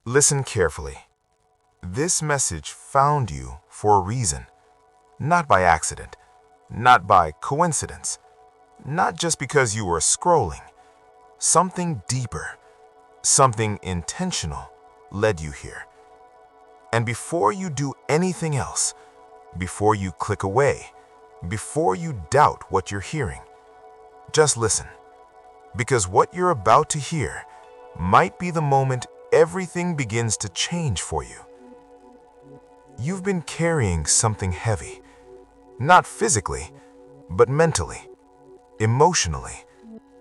Listen carefully. This message found you for a reason, not by accident, not by coincidence, not just because you were scrolling. Something deeper, something intentional led you here. And before you do anything else, before you click away, before you doubt what you're hearing, just listen. Because what you're about to hear might be the moment everything begins to change for you. You've been carrying something heavy, not physically, but mentally, emotionally,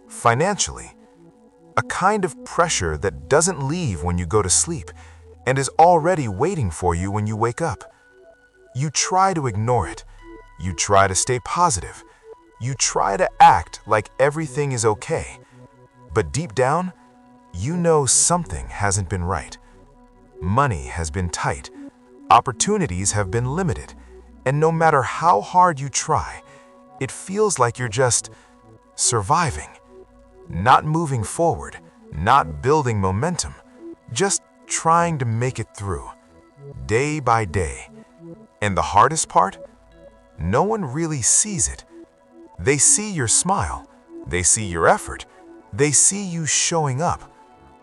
financially, a kind of pressure that doesn't leave when you go to sleep and is already waiting for you when you wake up. You try to ignore it. You try to stay positive. You try to act like everything is okay. But deep down, you know something hasn't been right. Money has been tight. Opportunities have been limited. And no matter how hard you try, it feels like you're just surviving, not moving forward, not building momentum, just trying to make it through, day by day. And the hardest part? No one really sees it. They see your smile, they see your effort, they see you showing up,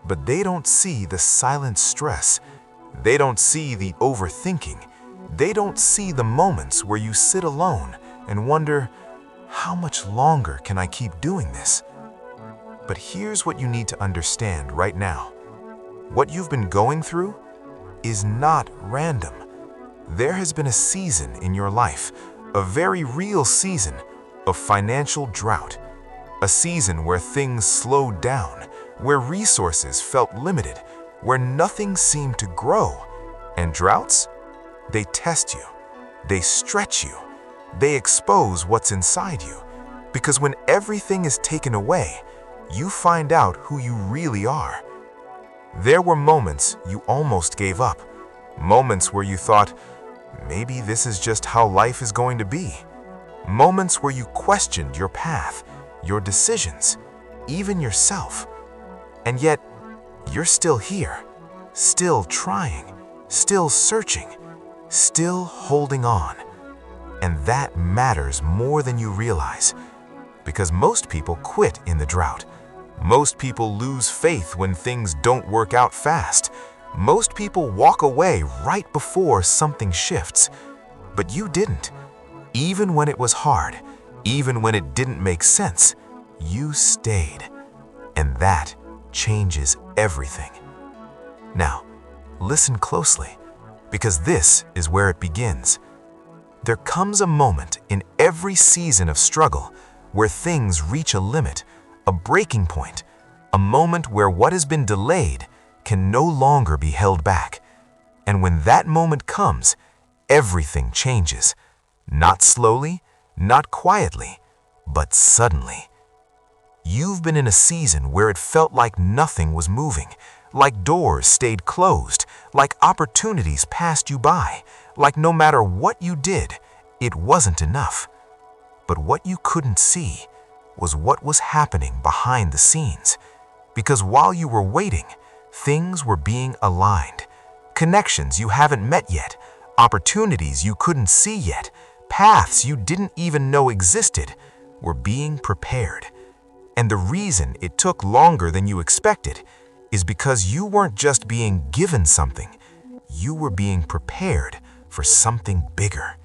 but they don't see the silent stress. They don't see the overthinking. They don't see the moments where you sit alone and wonder, how much longer can I keep doing this? But here's what you need to understand right now. What you've been going through is not random. There has been a season in your life, a very real season of financial drought, a season where things slowed down, where resources felt limited, where nothing seemed to grow. And droughts? They test you, they stretch you, they expose what's inside you. Because when everything is taken away, you find out who you really are. There were moments you almost gave up, moments where you thought, maybe this is just how life is going to be. Moments where you questioned your path, your decisions, even yourself. And yet, you're still here, still trying, still searching, still holding on. And that matters more than you realize. Because most people quit in the drought. Most people lose faith when things don't work out fast. Most people walk away right before something shifts. But you didn't. Even when it was hard, even when it didn't make sense, you stayed. And that changes everything. Now, listen closely, because this is where it begins. There comes a moment in every season of struggle where things reach a limit, a breaking point, a moment where what has been delayed can no longer be held back. And when that moment comes, everything changes. Not slowly, not quietly, but suddenly. You've been in a season where it felt like nothing was moving, like doors stayed closed, like opportunities passed you by, like no matter what you did, it wasn't enough. But what you couldn't see was what was happening behind the scenes. Because while you were waiting, things were being aligned. Connections you haven't met yet, opportunities you couldn't see yet, paths you didn't even know existed, were being prepared. And the reason it took longer than you expected is because you weren't just being given something, you were being prepared for something bigger.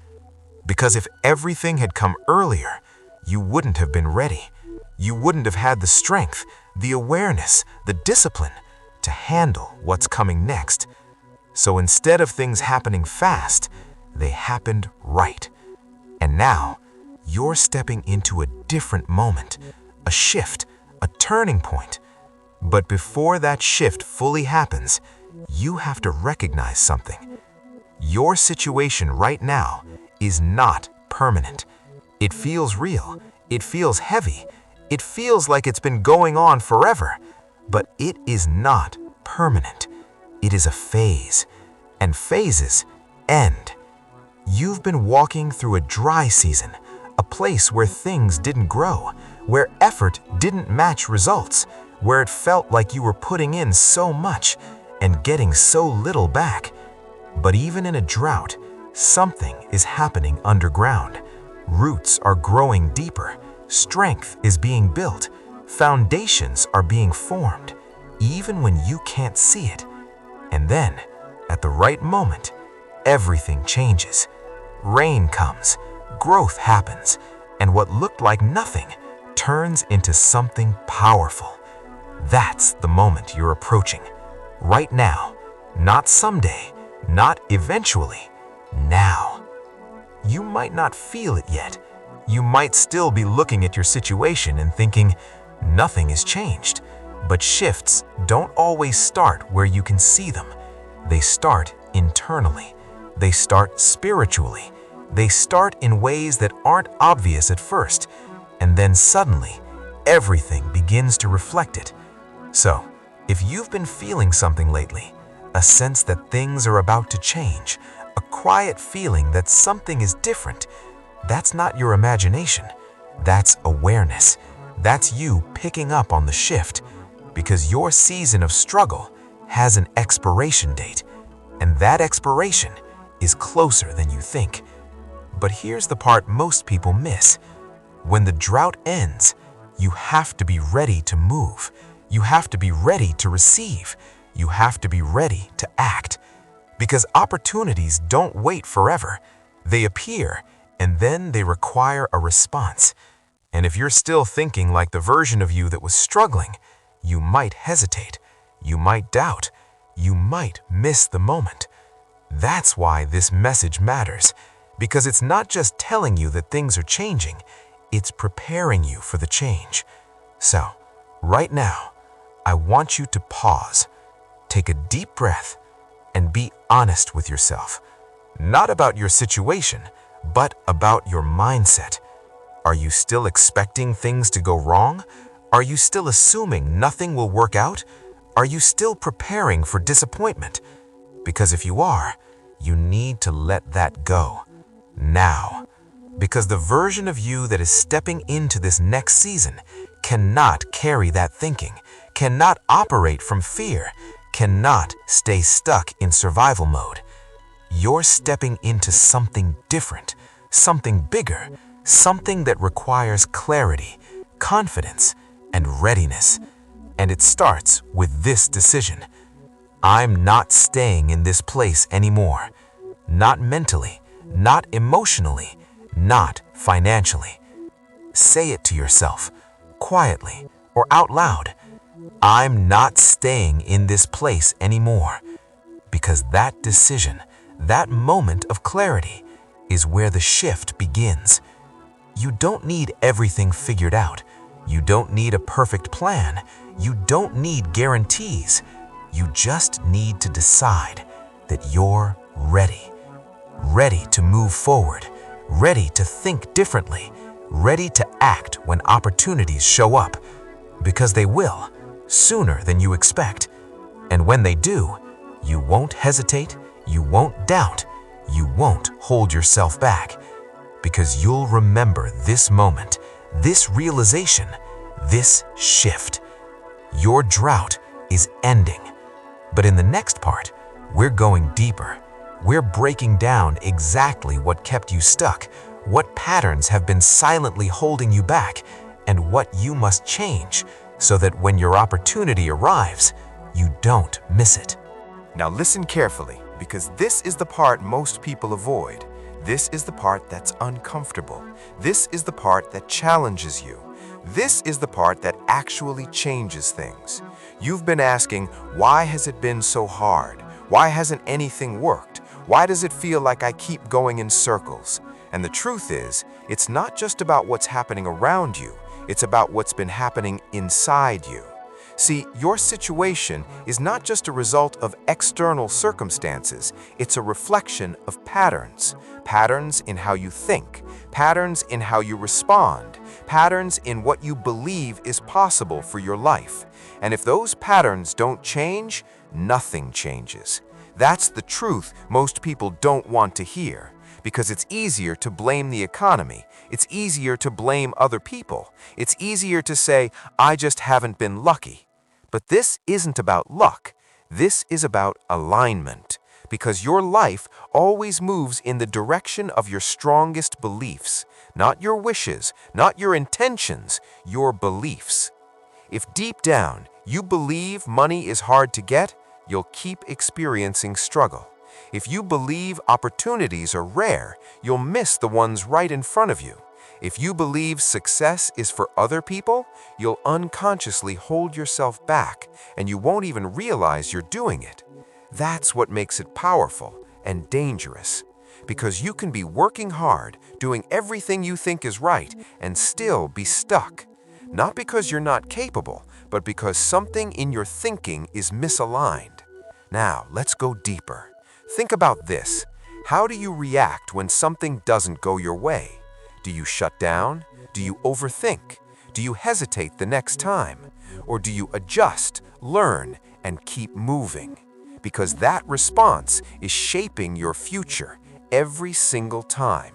Because if everything had come earlier, you wouldn't have been ready. You wouldn't have had the strength, the awareness, the discipline to handle what's coming next. So instead of things happening fast, they happened right. And now, you're stepping into a different moment, a shift, a turning point. But before that shift fully happens, you have to recognize something. Your situation right now is not permanent. It feels real. It feels heavy. It feels like it's been going on forever. But it is not permanent. It is a phase. And phases end. You've been walking through a dry season, a place where things didn't grow, where effort didn't match results, where it felt like you were putting in so much and getting so little back. But even in a drought, something is happening underground. Roots are growing deeper, strength is being built, foundations are being formed, even when you can't see it. And then, at the right moment, everything changes. Rain comes, growth happens, and what looked like nothing turns into something powerful. That's the moment you're approaching. Right now, not someday, not eventually, now. You might not feel it yet. You might still be looking at your situation and thinking, nothing has changed. But shifts don't always start where you can see them. They start internally. They start spiritually. They start in ways that aren't obvious at first. And then suddenly, everything begins to reflect it. So, if you've been feeling something lately, a sense that things are about to change, a quiet feeling that something is different, that's not your imagination. That's awareness. That's you picking up on the shift, because your season of struggle has an expiration date, and that expiration is closer than you think. But here's the part most people miss. When the drought ends, you have to be ready to move. You have to be ready to receive. You have to be ready to act. Because opportunities don't wait forever. They appear, and then they require a response. And if you're still thinking like the version of you that was struggling, you might hesitate. You might doubt. You might miss the moment. That's why this message matters. Because it's not just telling you that things are changing, it's preparing you for the change. So, right now, I want you to pause, take a deep breath, and be honest with yourself. Not about your situation, but about your mindset. Are you still expecting things to go wrong? Are you still assuming nothing will work out? Are you still preparing for disappointment? Because if you are, you need to let that go. Now. Because the version of you that is stepping into this next season cannot carry that thinking, cannot operate from fear, cannot stay stuck in survival mode. You're stepping into something different, something bigger, something that requires clarity, confidence, and readiness. And it starts with this decision. I'm not staying in this place anymore. Not mentally, not emotionally, not financially. Say it to yourself, quietly or out loud. I'm not staying in this place anymore. Because that decision, that moment of clarity, is where the shift begins. You don't need everything figured out. You don't need a perfect plan. You don't need guarantees. You just need to decide that you're ready. Ready to move forward. Ready to think differently. Ready to act when opportunities show up. Because they will, sooner than you expect. And when they do, you won't hesitate, you won't doubt, you won't hold yourself back. Because you'll remember this moment, this realization, this shift. Your drought is ending. But in the next part, we're going deeper. We're breaking down exactly what kept you stuck, what patterns have been silently holding you back, and what you must change so that when your opportunity arrives, you don't miss it. Now listen carefully, because this is the part most people avoid. This is the part that's uncomfortable. This is the part that challenges you. This is the part that actually changes things. You've been asking, why has it been so hard? Why hasn't anything worked? Why does it feel like I keep going in circles? And the truth is, it's not just about what's happening around you, it's about what's been happening inside you. See, your situation is not just a result of external circumstances, it's a reflection of patterns. Patterns in how you think, patterns in how you respond, patterns in what you believe is possible for your life. And if those patterns don't change, nothing changes. That's the truth most people don't want to hear, because it's easier to blame the economy. It's easier to blame other people. It's easier to say, I just haven't been lucky. But this isn't about luck. This is about alignment, because your life always moves in the direction of your strongest beliefs, not your wishes, not your intentions, your beliefs. If deep down you believe money is hard to get, you'll keep experiencing struggle. If you believe opportunities are rare, you'll miss the ones right in front of you. If you believe success is for other people, you'll unconsciously hold yourself back, and you won't even realize you're doing it. That's what makes it powerful and dangerous, because you can be working hard, doing everything you think is right, and still be stuck. Not because you're not capable, but because something in your thinking is misaligned. Now, let's go deeper. Think about this. How do you react when something doesn't go your way? Do you shut down? Do you overthink? Do you hesitate the next time? Or do you adjust, learn, and keep moving? Because that response is shaping your future every single time.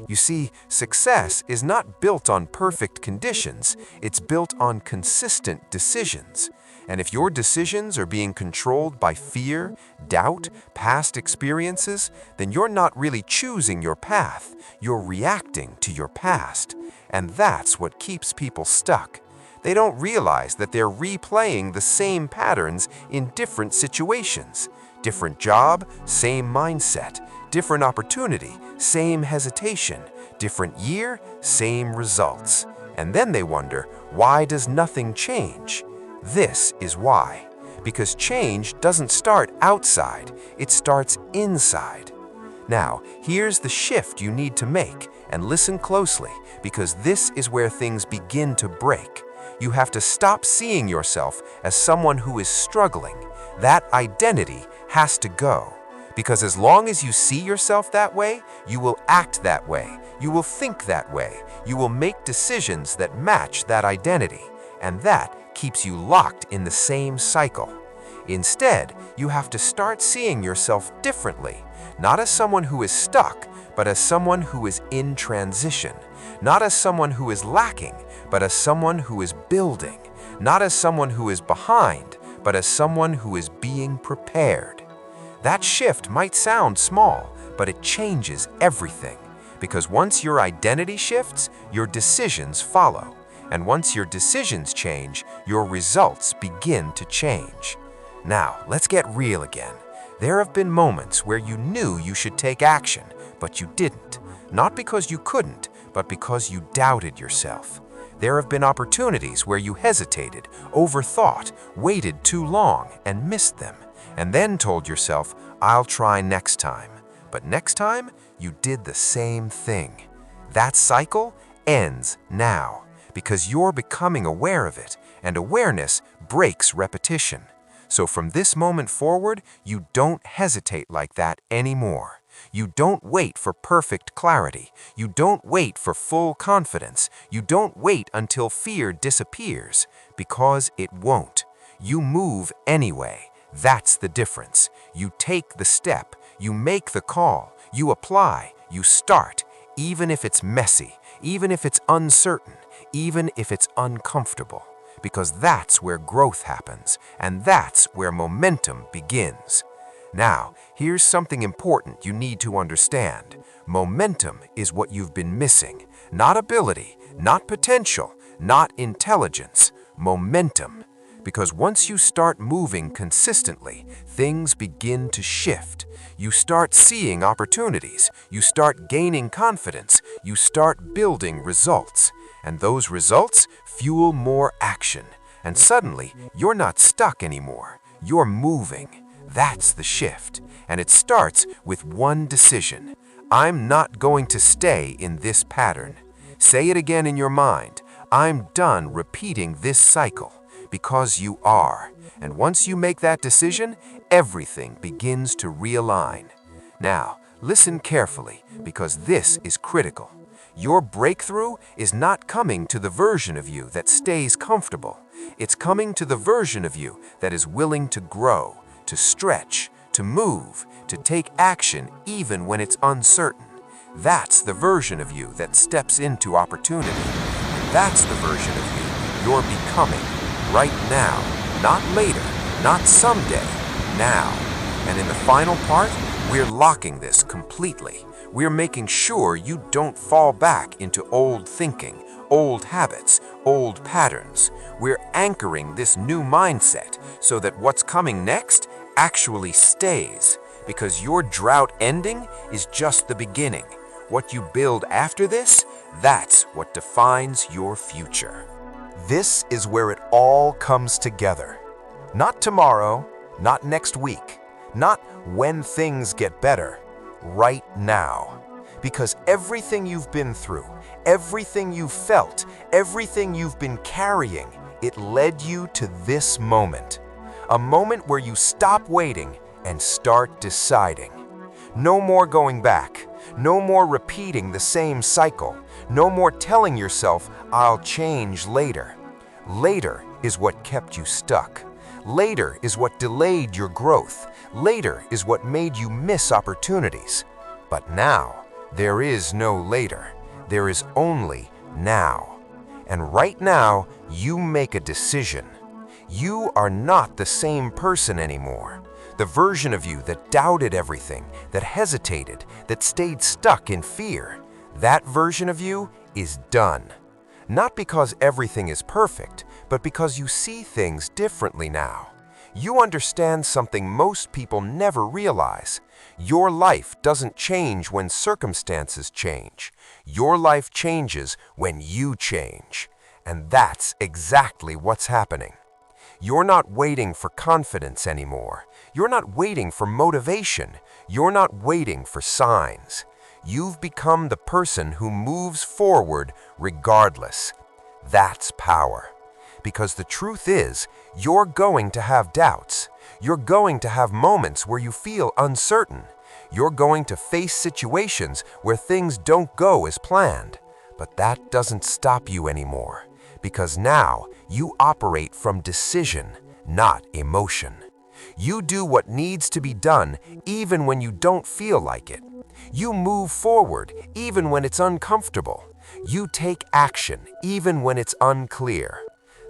You see, success is not built on perfect conditions, it's built on consistent decisions. And if your decisions are being controlled by fear, doubt, past experiences, then you're not really choosing your path, you're reacting to your past. And that's what keeps people stuck. They don't realize that they're replaying the same patterns in different situations. Different job, same mindset. Different opportunity, same hesitation. Different year, same results. And then they wonder, why does nothing change? This is why. Because change doesn't start outside, it starts inside. Now, here's the shift you need to make, and listen closely, because this is where things begin to break. You have to stop seeing yourself as someone who is struggling. That identity has to go. Because as long as you see yourself that way, you will act that way, you will think that way, you will make decisions that match that identity, and that keeps you locked in the same cycle. Instead, you have to start seeing yourself differently, not as someone who is stuck, but as someone who is in transition, not as someone who is lacking, but as someone who is building, not as someone who is behind, but as someone who is being prepared. That shift might sound small, but it changes everything. Because once your identity shifts, your decisions follow. And once your decisions change, your results begin to change. Now, let's get real again. There have been moments where you knew you should take action, but you didn't. Not because you couldn't, but because you doubted yourself. There have been opportunities where you hesitated, overthought, waited too long, and missed them. And then told yourself, I'll try next time. But next time, you did the same thing. That cycle ends now, because you're becoming aware of it, and awareness breaks repetition. So from this moment forward, you don't hesitate like that anymore. You don't wait for perfect clarity. You don't wait for full confidence. You don't wait until fear disappears, because it won't. You move anyway. That's the difference. You take the step, you make the call, you apply, you start, even if it's messy, even if it's uncertain, even if it's uncomfortable. Because that's where growth happens, and that's where momentum begins. Now, here's something important you need to understand. Momentum is what you've been missing, not ability, not potential, not intelligence. Momentum. Because once you start moving consistently, things begin to shift. You start seeing opportunities, you start gaining confidence, you start building results. And those results fuel more action. And suddenly, you're not stuck anymore. You're moving. That's the shift. And it starts with one decision. I'm not going to stay in this pattern. Say it again in your mind. I'm done repeating this cycle. Because you are. And once you make that decision, everything begins to realign. Now, listen carefully, because this is critical. Your breakthrough is not coming to the version of you that stays comfortable. It's coming to the version of you that is willing to grow, to stretch, to move, to take action even when it's uncertain. That's the version of you that steps into opportunity. And that's the version of you you're becoming. Right now, not later, not someday, now. And in the final part, we're locking this completely. We're making sure you don't fall back into old thinking, old habits, old patterns. We're anchoring this new mindset so that what's coming next actually stays, because your drought ending is just the beginning. What you build after this, that's what defines your future. This is where it all comes together. Not tomorrow, not next week, not when things get better, right now. Because everything you've been through, everything you've felt, everything you've been carrying, it led you to this moment. A moment where you stop waiting and start deciding. No more going back. No more repeating the same cycle. No more telling yourself, I'll change later. Later is what kept you stuck. Later is what delayed your growth. Later is what made you miss opportunities. But now, there is no later. There is only now. And right now, you make a decision. You are not the same person anymore. The version of you that doubted everything, that hesitated, that stayed stuck in fear, that version of you is done. Not because everything is perfect, but because you see things differently now. You understand something most people never realize. Your life doesn't change when circumstances change. Your life changes when you change. And that's exactly what's happening. You're not waiting for confidence anymore. You're not waiting for motivation. You're not waiting for signs. You've become the person who moves forward regardless. That's power. Because the truth is, you're going to have doubts. You're going to have moments where you feel uncertain. You're going to face situations where things don't go as planned. But that doesn't stop you anymore. Because now you operate from decision, not emotion. You do what needs to be done even when you don't feel like it. You move forward even when it's uncomfortable. You take action even when it's unclear.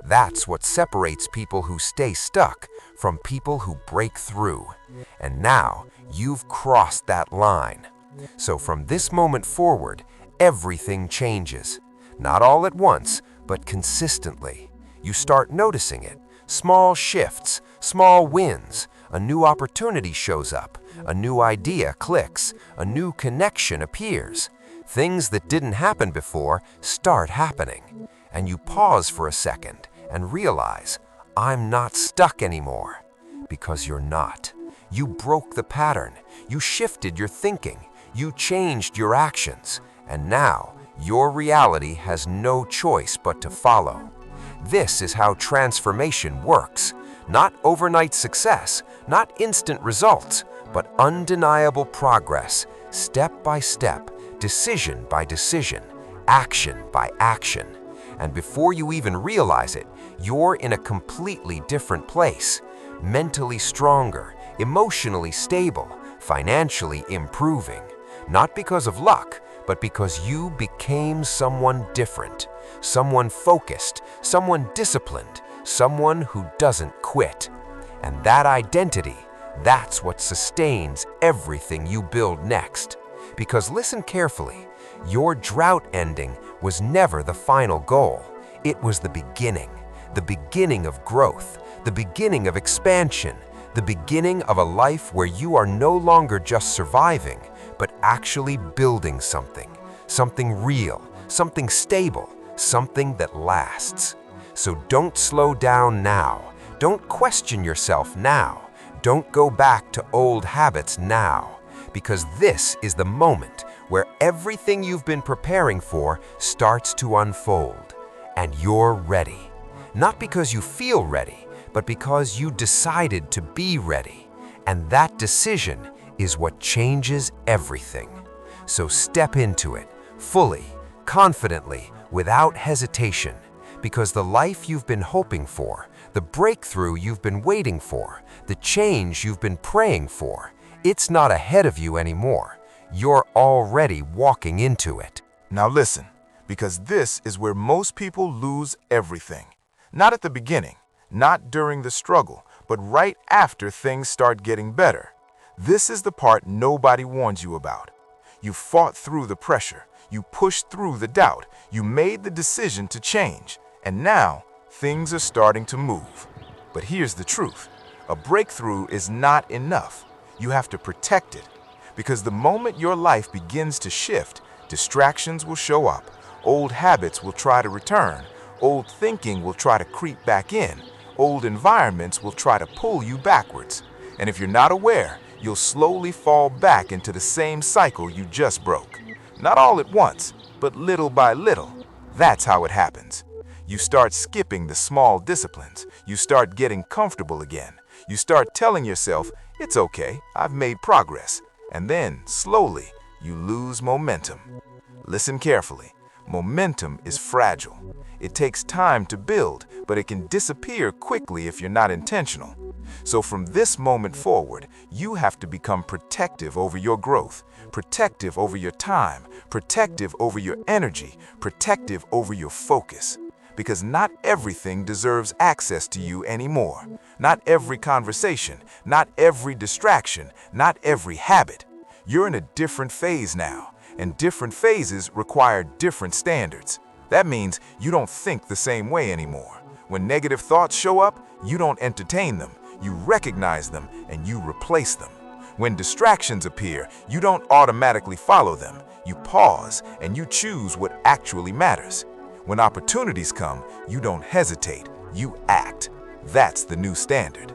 That's what separates people who stay stuck from people who break through. And now you've crossed that line. So from this moment forward, everything changes. Not all at once, but consistently. You start noticing it. Small shifts, small wins. A new opportunity shows up. A new idea clicks. A new connection appears. Things that didn't happen before start happening. And you pause for a second and realize, I'm not stuck anymore. Because you're not. You broke the pattern. You shifted your thinking. You changed your actions. And now, your reality has no choice but to follow. This is how transformation works. Not overnight success, not instant results, but undeniable progress, step by step, decision by decision, action by action. And before you even realize it, you're in a completely different place. Mentally stronger, emotionally stable, financially improving. Not because of luck, but because you became someone different, someone focused, someone disciplined, someone who doesn't quit. And that identity, that's what sustains everything you build next. Because listen carefully, your drought ending was never the final goal. It was the beginning of growth, the beginning of expansion, the beginning of a life where you are no longer just surviving, but actually building something real, something stable, something that lasts. So don't slow down now. Don't question yourself now. Don't go back to old habits now. Because this is the moment where everything you've been preparing for starts to unfold. And you're ready. Not because you feel ready, but because you decided to be ready. And that decision is what changes everything. So step into it, fully, confidently, without hesitation. Because the life you've been hoping for, the breakthrough you've been waiting for, the change you've been praying for, it's not ahead of you anymore. You're already walking into it. Now listen, because this is where most people lose everything. Not at the beginning, not during the struggle, but right after things start getting better. This is the part nobody warns you about. You fought through the pressure, you pushed through the doubt, you made the decision to change, and now things are starting to move. But here's the truth. A breakthrough is not enough. You have to protect it. Because the moment your life begins to shift, distractions will show up, old habits will try to return, old thinking will try to creep back in, old environments will try to pull you backwards. And if you're not aware, you'll slowly fall back into the same cycle you just broke. Not all at once, but little by little. That's how it happens. You start skipping the small disciplines. You start getting comfortable again. You start telling yourself, it's okay, I've made progress. And then, slowly, you lose momentum. Listen carefully. Momentum is fragile. It takes time to build, but it can disappear quickly if you're not intentional. So from this moment forward, you have to become protective over your growth, protective over your time, protective over your energy, protective over your focus. Because not everything deserves access to you anymore. Not every conversation, not every distraction, not every habit. You're in a different phase now, and different phases require different standards. That means you don't think the same way anymore. When negative thoughts show up, you don't entertain them. You recognize them and you replace them. When distractions appear, you don't automatically follow them. You pause and you choose what actually matters. When opportunities come, you don't hesitate, you act. That's the new standard.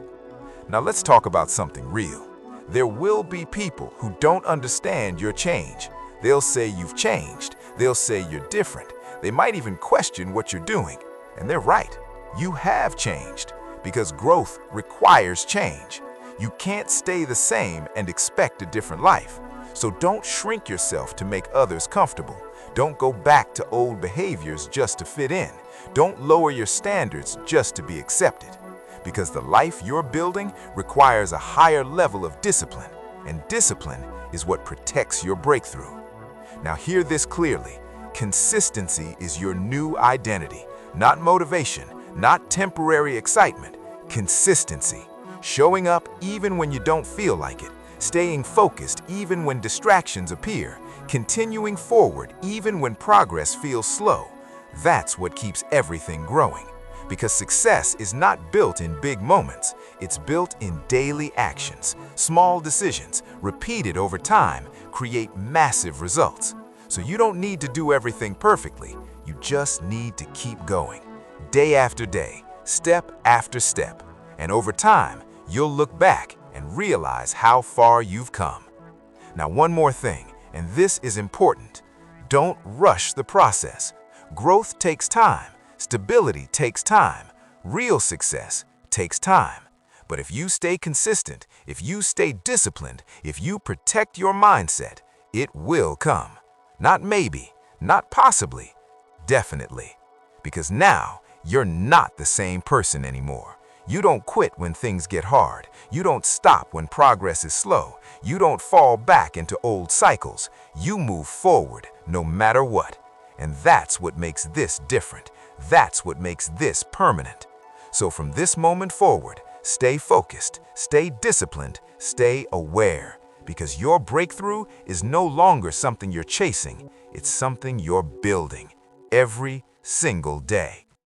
Now let's talk about something real. There will be people who don't understand your change. They'll say you've changed. They'll say you're different. They might even question what you're doing. And they're right. You have changed because growth requires change. You can't stay the same and expect a different life. So don't shrink yourself to make others comfortable. Don't go back to old behaviors just to fit in. Don't lower your standards just to be accepted. Because the life you're building requires a higher level of discipline, and discipline is what protects your breakthrough. Now hear this clearly. Consistency is your new identity, not motivation, not temporary excitement. Consistency. Showing up even when you don't feel like it. Staying focused even when distractions appear. Continuing forward even when progress feels slow. That's what keeps everything growing. Because success is not built in big moments. It's built in daily actions. Small decisions, repeated over time, create massive results. So you don't need to do everything perfectly. You just need to keep going. Day after day, step after step. And over time, you'll look back and realize how far you've come. Now, one more thing, and this is important. Don't rush the process. Growth takes time. Stability takes time. Real success takes time. But if you stay consistent, if you stay disciplined, if you protect your mindset, it will come. Not maybe, not possibly, definitely. Because now, you're not the same person anymore. You don't quit when things get hard. You don't stop when progress is slow. You don't fall back into old cycles. You move forward no matter what. And that's what makes this different. That's what makes this permanent. So from this moment forward, stay focused, stay disciplined, stay aware. Because your breakthrough is no longer something you're chasing. It's something you're building every single day.